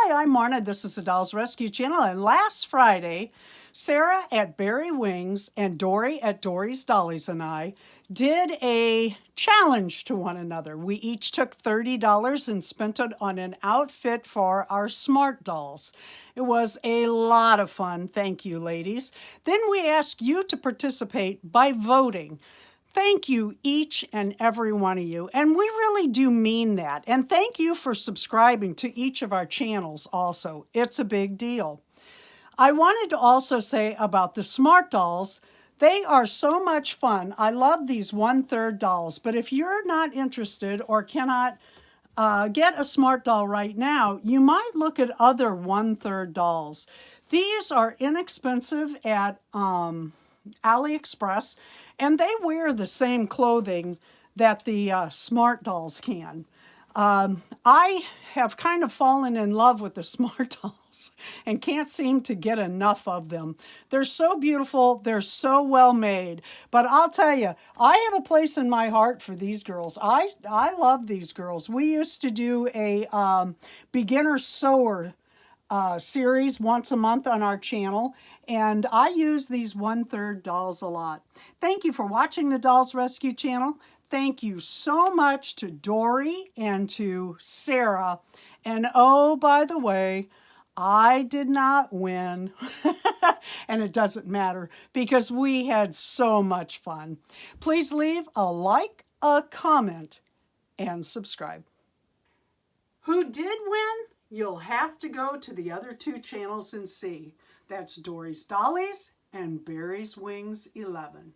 Hi, I'm Marna. This is the Dolls Rescue Channel. And last Friday, Sarah at Berry Wings and Dory at Dory's Dollies and I did a challenge to one another. We each took $30 and spent it on an outfit for our Smart Dolls. It was a lot of fun. Thank you, ladies. Then we asked you to participate by voting. Thank you, each and every one of you. And we really do mean that. And thank you for subscribing to each of our channels also. It's a big deal. I wanted to also say about the Smart Dolls, they are so much fun. I love these 1/3 dolls, but if you're not interested or cannot get a Smart Doll right now, you might look at other 1/3 dolls. These are inexpensive at AliExpress, and they wear the same clothing that the Smart Dolls can. I have kind of fallen in love with the Smart Dolls and can't seem to get enough of them. They're so beautiful, they're so well made, but I'll tell you, I have a place in my heart for these girls. I love these girls. We used to do a beginner sewer series once a month on our channel, and I use these 1/3 dolls a lot. Thank you for watching the Dolls Rescue Channel. Thank you so much to Dory and to Sarah. And oh, by the way, I did not win. And it doesn't matter because we had so much fun. Please leave a like, a comment, and subscribe. Who did win? You'll have to go to the other two channels and see. That's Dory's Dollies and Berry's Wings 11.